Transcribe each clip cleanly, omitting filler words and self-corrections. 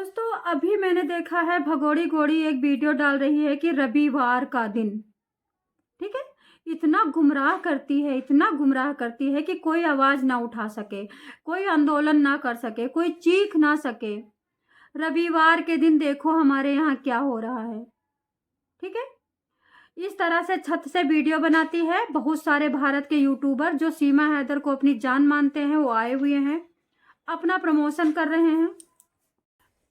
दोस्तों अभी मैंने देखा है भगोड़ी घोड़ी एक वीडियो डाल रही है कि रविवार का दिन, ठीक है, इतना गुमराह करती है, इतना गुमराह करती है कि कोई आवाज ना उठा सके, कोई आंदोलन ना कर सके, कोई चीख ना सके। रविवार के दिन देखो हमारे यहाँ क्या हो रहा है, ठीक है। इस तरह से छत से वीडियो बनाती है। बहुत सारे भारत के यूट्यूबर जो सीमा हैदर को अपनी जान मानते हैं वो आए हुए हैं, अपना प्रमोशन कर रहे हैं।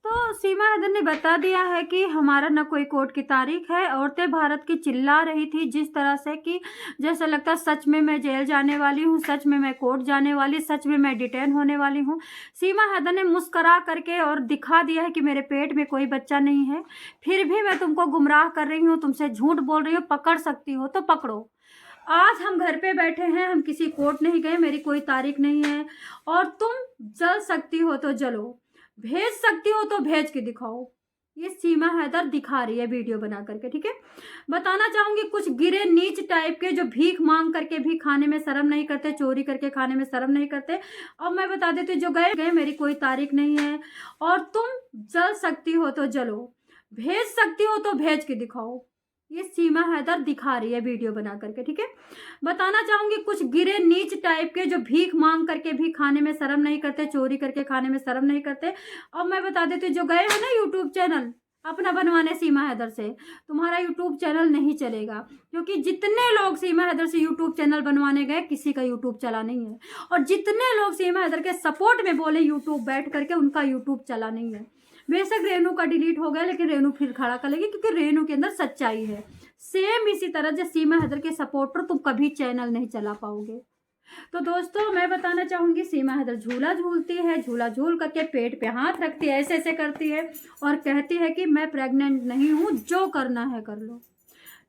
तो सीमा हैदर ने बता दिया है कि हमारा ना कोई कोर्ट की तारीख है। औरतें भारत की चिल्ला रही थी जिस तरह से कि जैसा लगता सच में मैं जेल जाने वाली हूँ, सच में मैं कोर्ट जाने वाली, सच में मैं डिटेन होने वाली हूँ। सीमा हैदर ने मुस्करा करके और दिखा दिया है कि मेरे पेट में कोई बच्चा नहीं है, फिर भी मैं तुमको गुमराह कर रही हूँ, तुमसे झूठ बोल रही हूँ, पकड़ सकती हो तो पकड़ो। आज हम घर पे बैठे हैं, हम किसी कोर्ट नहीं गए, मेरी कोई तारीख नहीं है, और तुम जल सकती हो तो जलो, भेज सकती हो तो भेज के दिखाओ। ये सीमा हैदर दिखा रही है वीडियो बना करके, ठीक है। बताना चाहूंगी कुछ गिरे नीच टाइप के जो भीख मांग करके भी खाने में शर्म नहीं करते, चोरी करके खाने में शर्म नहीं करते। अब मैं बता देती हूँ, जो गए गए, मेरी कोई तारीख नहीं है, और तुम जल सकती हो तो जलो, भेज सकती हो तो भेज के दिखाओ। ये सीमा हैदर दिखा रही है वीडियो बना करके, ठीक है। बताना चाहूंगी कुछ गिरे नीच टाइप के जो भीख मांग करके भी खाने में शर्म नहीं करते, चोरी करके खाने में शर्म नहीं करते। अब मैं बता देती हूँ, जो गए हैं ना यूट्यूब चैनल अपना बनवाने सीमा हैदर से, तुम्हारा यूट्यूब चैनल नहीं चलेगा, क्योंकि जितने लोग सीमा हैदर से यूट्यूब चैनल बनवाने गए किसी का यूट्यूब चला नहीं है, और जितने लोग सीमा हैदर के सपोर्ट में बोले यूट्यूब बैठ करके, उनका यूट्यूब चला नहीं है। बेशक रेनू का डिलीट हो गया, लेकिन रेनू फिर खड़ा कर लेगी, क्योंकि रेनू के अंदर सच्चाई है। सेम इसी तरह जो सीमा हैदर के सपोर्टर तुम कभी चैनल नहीं चला पाओगे। तो दोस्तों मैं बताना चाहूंगी, सीमा हैदर झूला झूलती है, झूला झूल करके पेट पे हाथ रखती है, ऐसे ऐसे करती है और कहती है कि मैं प्रेग्नेंट नहीं हूँ, जो करना है कर लो।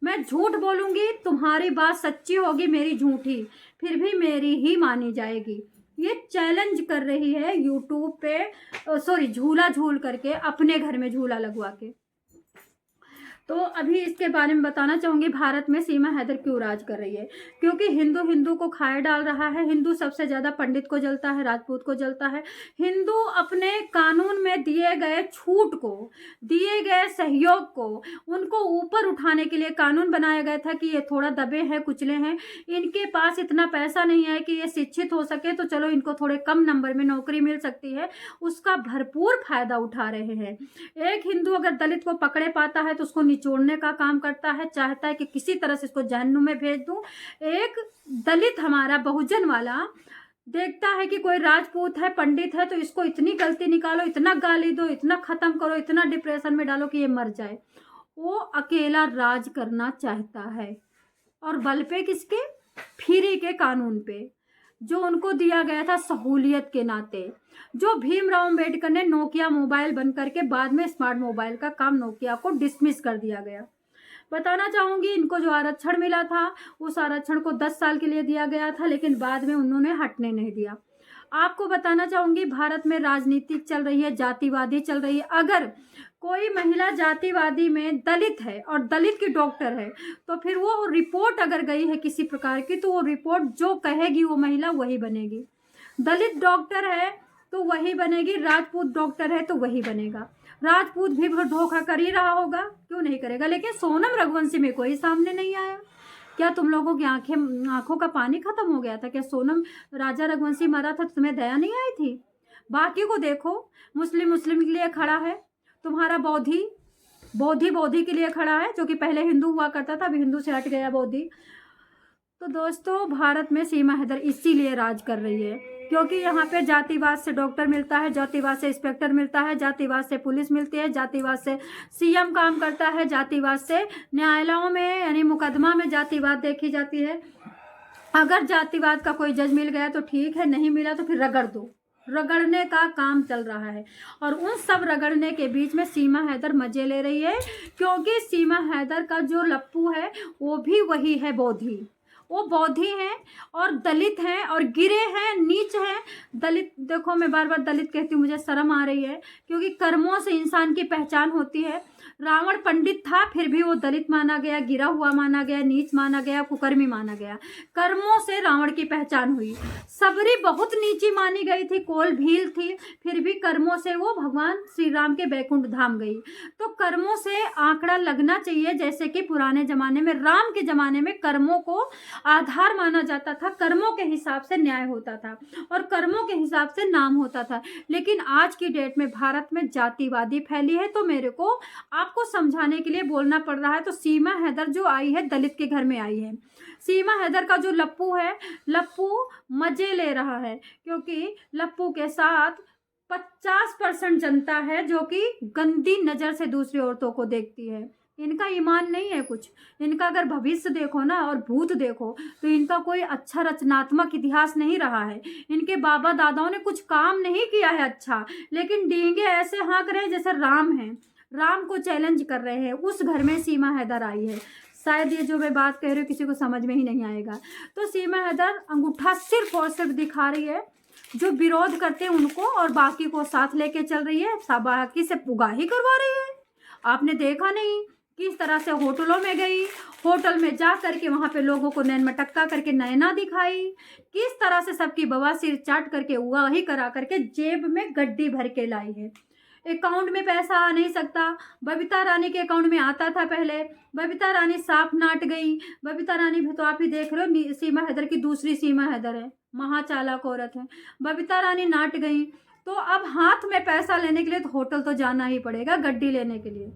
मैं झूठ बोलूंगी, तुम्हारी बात सच्ची होगी, मेरी झूठी, फिर भी मेरी ही मानी जाएगी। ये चैलेंज कर रही है यूट्यूब पे, सॉरी झूला झूल करके, अपने घर में झूला लगवा के। तो अभी इसके बारे में बताना चाहूंगी, भारत में सीमा हैदर क्यों राज कर रही है। क्योंकि हिंदू हिंदू को खाए डाल रहा है। हिंदू सबसे ज्यादा पंडित को जलता है, राजपूत को जलता है। हिंदू अपने कानून में दिए गए छूट को, दिए गए सहयोग को, उनको ऊपर उठाने के लिए कानून बनाया गया था कि ये थोड़ा दबे हैं, कुचले हैं, इनके पास इतना पैसा नहीं है कि ये शिक्षित हो सके, तो चलो इनको थोड़े कम नंबर में नौकरी मिल सकती है, उसका भरपूर फायदा उठा रहे हैं। एक हिंदू अगर दलित को पकड़े पाता है तो उसको निचोड़ने का काम करता है, चाहता है कि किसी तरह से इसको जहन्नुम में भेज दूं। एक दलित हमारा बहुजन वाला देखता है कि कोई राजपूत है, पंडित है, तो इसको इतनी गलती निकालो, इतना गाली दो, इतना खत्म करो, इतना डिप्रेशन में डालो कि ये मर जाए। वो अकेला राज करना चाहता है, और बल पे किसके? फ्री के कानून पे, जो उनको दिया गया था सहूलियत के नाते। जो भीमराव अम्बेडकर ने नोकिया मोबाइल बंद करके बाद में स्मार्ट मोबाइल का काम नोकिया को डिसमिस कर दिया गया। बताना चाहूंगी, इनको जो आरक्षण मिला था उस आरक्षण को 10 साल के लिए दिया गया था, लेकिन बाद में उन्होंने हटने नहीं दिया। आपको बताना चाहूंगी, भारत में राजनीतिक चल रही है, जातिवादी चल रही है। अगर कोई महिला जातिवादी में दलित है और दलित की डॉक्टर है, तो फिर वो रिपोर्ट अगर गई है किसी प्रकार की, तो वो रिपोर्ट जो कहेगी वो महिला वही बनेगी। दलित डॉक्टर है तो वही बनेगी, राजपूत डॉक्टर है तो वही बनेगा। राजपूत भी धोखा कर ही रहा होगा, क्यों नहीं करेगा। लेकिन सोनम रघुवंशी में कोई सामने नहीं आया। क्या तुम लोगों की आंखों का पानी खत्म हो गया था? क्या सोनम राजा रघुवंशी मरा था तो तुम्हें दया नहीं आई थी? बाकी को देखो, मुस्लिम के लिए खड़ा है, तुम्हारा बौद्धि के लिए खड़ा है, जो कि पहले हिंदू हुआ करता था, अभी हिंदू से हट गया बौद्धि। तो दोस्तों भारत में सीमा हैदर इसीलिए राज कर रही है, क्योंकि यहाँ पे जातिवाद से डॉक्टर मिलता है, जातिवाद से इंस्पेक्टर मिलता है, जातिवाद से पुलिस मिलती है, जातिवाद से सीएम काम करता है, जातिवाद से न्यायालयों में यानी मुकदमा में जातिवाद देखी जाती है। अगर जातिवाद का कोई जज मिल गया तो ठीक है, नहीं मिला तो फिर रगड़ दो। रगड़ने का काम चल रहा है, और उन सब रगड़ने के बीच में सीमा हैदर मजे ले रही है, क्योंकि सीमा हैदर का जो लप्पू है वो भी वही है बौद्धि, वो बौद्धी हैं और दलित हैं और गिरे हैं, नीच हैं। दलित, देखो मैं बार बार दलित कहती हूँ, मुझे शर्म आ रही है, क्योंकि कर्मों से इंसान की पहचान होती है। रावण पंडित था, फिर भी वो दलित माना गया, गिरा हुआ माना गया, नीच माना गया, कुकर्मी माना गया। कर्मों से रावण की पहचान हुई। सबरी बहुत नीची मानी गई थी, कोल भील थी, फिर भी कर्मों से वो भगवान श्री राम के बैकुंठ धाम गई। तो कर्मों से आंकड़ा लगना चाहिए, जैसे कि पुराने जमाने में, राम के जमाने में कर्मों को आधार माना जाता था, कर्मों के हिसाब से न्याय होता था और कर्मों के हिसाब से नाम होता था। लेकिन आज की डेट में भारत में जातिवादी फैली है, तो मेरे को आपको समझाने के लिए बोलना पड़ रहा है। तो सीमा हैदर जो आई है, दलित के घर में आई है। सीमा हैदर का जो लप्पू है, लप्पू मजे ले रहा है, क्योंकि लप्पू के साथ 50% जनता है जो कि गंदी नज़र से दूसरी औरतों को देखती है। इनका ईमान नहीं है कुछ। इनका अगर भविष्य देखो ना और भूत देखो, तो इनका कोई अच्छा रचनात्मक इतिहास नहीं रहा है। इनके बाबा दादाओं ने कुछ काम नहीं किया है अच्छा, लेकिन डींगे ऐसे हाँक रहे हैं जैसे राम हैं, राम को चैलेंज कर रहे हैं। उस घर में सीमा हैदर आई है। शायद ये जो मैं बात कह रही हूँ किसी को समझ में ही नहीं आएगा। तो सीमा हैदर अंगूठा सिर्फ और सिर्फ दिखा रही है जो विरोध करते हैं उनको, और बाकी को साथ लेके चल रही है, बाकी से उगाही करवा रही है। आपने देखा नहीं किस तरह से होटलों में गई, होटल में जा करके वहाँ पे लोगों को नैन मटक्का करके नैना दिखाई, किस तरह से सबकी बवासीर चाट करके उगाही करा करके जेब में गड्डी भर के लाई है। अकाउंट में पैसा आ नहीं सकता, बबीता रानी के अकाउंट में आता था पहले। बबीता रानी साफ नाट गई। बबीता रानी भी तो आप ही देख रहे हो, सीमा हैदर की दूसरी सीमा हैदर है, महाचालाक औरत है। बबीता रानी नाट गई, तो अब हाथ में पैसा लेने के लिए तो होटल तो जाना ही पड़ेगा, गड्डी लेने के लिए।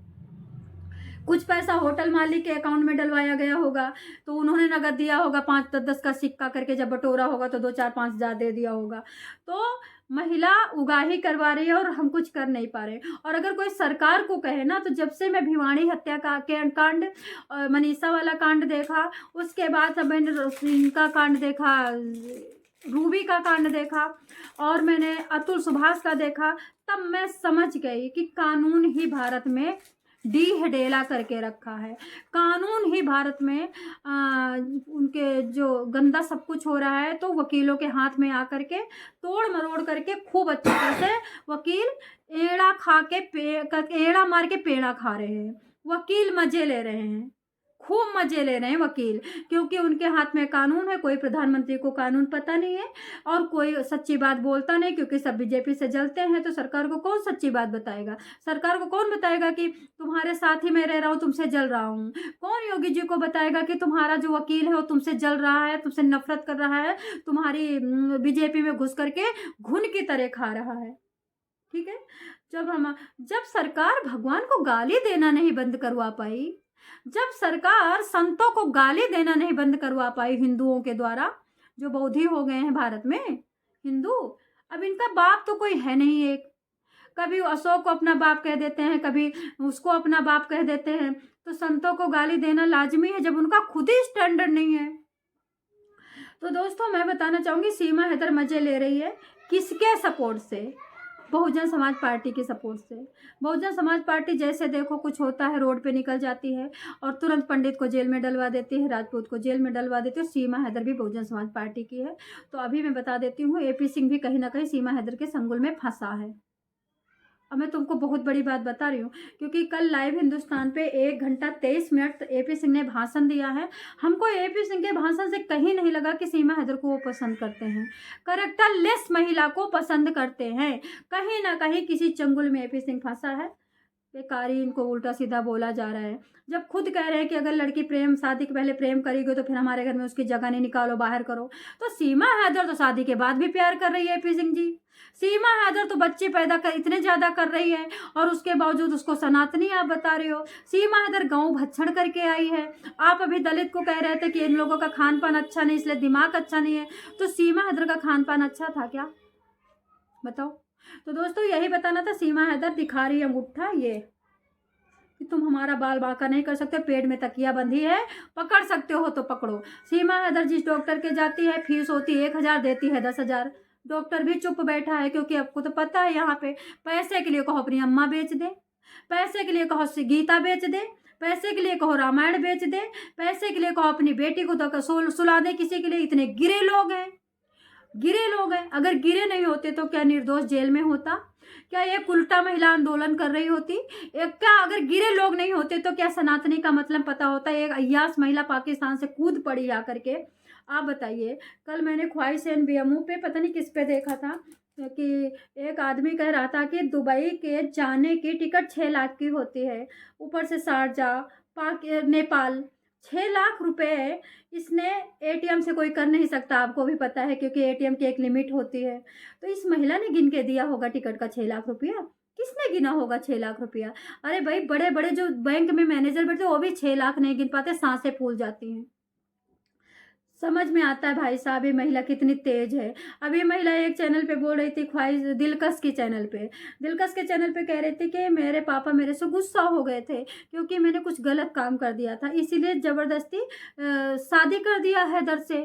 कुछ पैसा होटल मालिक के अकाउंट में डलवाया गया होगा, तो उन्होंने नगद दिया होगा 5-10 का सिक्का करके, जब बटोरा होगा तो 2-4-5 हज़ार दे दिया होगा। तो महिला उगाही करवा रही है और हम कुछ कर नहीं पा रहे। और अगर कोई सरकार को कहे ना, तो जब से मैं भिवाड़ी हत्या का कांड, मनीषा वाला कांड देखा, उसके बाद सब मैंने इनका कांड देखा, रूबी का कांड देखा, और मैंने अतुल सुभाष का देखा, तब मैं समझ गई कि कानून ही भारत में ढीढ़ेला करके रखा है। कानून ही भारत में उनके जो गंदा सब कुछ हो रहा है, तो वकीलों के हाथ में आकर के तोड़ मरोड़ करके खूब अच्छी तरह से वकील एड़ा खा के एड़ा मार के पेड़ा खा रहे हैं। वकील मजे ले रहे हैं, खूब मजे ले रहे हैं वकील, क्योंकि उनके हाथ में कानून है। कोई प्रधानमंत्री को कानून पता नहीं है और कोई सच्ची बात बोलता नहीं, क्योंकि सब बीजेपी से जलते हैं। तो सरकार को कौन सच्ची बात बताएगा? सरकार को कौन बताएगा कि तुम्हारे साथ ही मैं रह रहा हूँ, तुमसे जल रहा हूँ? कौन योगी जी को बताएगा कि तुम्हारा जो वकील है वो तुमसे जल रहा है, तुमसे नफरत कर रहा है, तुम्हारी बीजेपी में घुस करके घुन की तरह खा रहा है? ठीक है, जब सरकार भगवान को गाली देना नहीं बंद करवा पाई, जब सरकार संतों को गाली देना नहीं बंद करवा पाई हिंदुओं के द्वारा, जो बौद्धि हो गए हैं भारत में हिंदू, अब इनका बाप तो कोई है नहीं। एक कभी अशोक को अपना बाप कह देते हैं, कभी उसको अपना बाप कह देते हैं, तो संतों को गाली देना लाजमी है जब उनका खुद ही स्टैंडर्ड नहीं है। तो दोस्तों, मैं बताना चाहूँगी सीमा हैदर मजे ले रही है किसके सपोर्ट से? बहुजन समाज पार्टी के सपोर्ट से। बहुजन समाज पार्टी जैसे देखो कुछ होता है रोड पे निकल जाती है और तुरंत पंडित को जेल में डलवा देती है, राजपूत को जेल में डलवा देती है। सीमा हैदर भी बहुजन समाज पार्टी की है। तो अभी मैं बता देती हूँ, एपी सिंह भी कहीं ना कहीं सीमा हैदर के संगुल में फंसा है। अब मैं तुमको बहुत बड़ी बात बता रही हूँ, क्योंकि कल लाइव हिंदुस्तान पे 1 घंटा 23 मिनट एपी सिंह ने भाषण दिया है। हमको एपी सिंह के भाषण से कहीं नहीं लगा कि सीमा हैदर को वो पसंद करते हैं, कैरेक्टरलेस महिला को पसंद करते हैं। कहीं ना कहीं किसी चंगुल में एपी सिंह फंसा है। बेकारी इनको उल्टा सीधा बोला जा रहा है, जब खुद कह रहे हैं कि अगर लड़की शादी के पहले प्रेम करेगी तो फिर हमारे घर में उसकी जगह नहीं, निकालो, बाहर करो। तो सीमा हैदर तो शादी के बाद भी प्यार कर रही है एपी सिंह जी। सीमा हैदर तो बच्चे पैदा कर इतने ज़्यादा कर रही है और उसके बावजूद उसको सनातनी आप बता रहे हो। सीमा हैदर गाँव भच्छड़ करके आई है। आप अभी दलित को कह रहे थे कि इन लोगों का खान पान अच्छा नहीं, इसलिए दिमाग अच्छा नहीं है। तो सीमा हैदर का खान पान अच्छा था क्या? बताओ। तो दोस्तों, यही बताना था। सीमा हैदर दिखा रही है अंगूठा ये कि तुम हमारा बाल बांका नहीं कर सकते, पेट में तकिया बंधी है, पकड़ सकते हो तो पकड़ो। सीमा हैदर जिस डॉक्टर के जाती है, फीस होती है 1,000, देती है 10,000। डॉक्टर भी चुप बैठा है, क्योंकि आपको तो पता है यहाँ पे पैसे के लिए कहो अपनी अम्मा बेच दे, पैसे के लिए कहो गीता बेच दे, पैसे के लिए कहो रामायण बेच दे, पैसे के लिए कहो अपनी बेटी को तो सुला दे किसी के लिए। इतने गिरे लोग हैं, गिरे लोग हैं। अगर गिरे नहीं होते तो क्या निर्दोष जेल में होता? क्या ये उल्टा महिला आंदोलन कर रही होती? क्या अगर गिरे लोग नहीं होते तो क्या सनातनी का मतलब पता होता? एक अय्याश महिला पाकिस्तान से कूद पड़ी आकर के। आप बताइए, कल मैंने ख्वाहिश NBMU पे पता नहीं किस पे देखा था कि एक आदमी कह रहा था कि दुबई के जाने की टिकट 6 लाख की होती है, ऊपर से शारजाह नेपाल 6 लाख रुपए इसने ATM से कोई कर नहीं सकता, आपको भी पता है, क्योंकि ATM की एक लिमिट होती है। तो इस महिला ने गिन के दिया होगा टिकट का 6 लाख रुपया। किसने गिना होगा 6 लाख रुपया? अरे भाई, बड़े बड़े जो बैंक में मैनेजर बैठे वो भी 6 लाख नहीं गिन पाते, सांसें फूल जाती हैं। समझ में आता है भाई साहब ये महिला कितनी तेज है। अब ये महिला एक चैनल पे बोल रही थी, ख्वाहिश दिलकश की चैनल पे, दिलकश के चैनल पे कह रही थी कि मेरे पापा मेरे से गुस्सा हो गए थे क्योंकि मैंने कुछ गलत काम कर दिया था, इसीलिए ज़बरदस्ती शादी कर दिया हैदर से।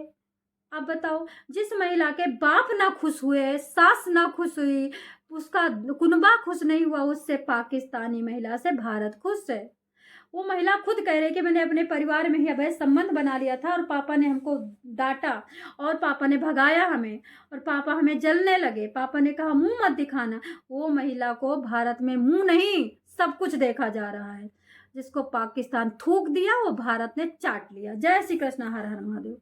अब बताओ, जिस महिला के बाप ना खुश हुए, सास ना खुश हुई, उसका कुनबा खुश नहीं हुआ, उससे पाकिस्तानी महिला से भारत खुश है। वो महिला खुद कह रही है कि मैंने अपने परिवार में ही अवैध संबंध बना लिया था और पापा ने हमको डांटा और पापा ने भगाया हमें और पापा हमें जलने लगे, पापा ने कहा मुंह मत दिखाना। वो महिला को भारत में मुंह नहीं सब कुछ देखा जा रहा है। जिसको पाकिस्तान थूक दिया वो भारत ने चाट लिया। जय श्री कृष्ण, हर हर महादेव।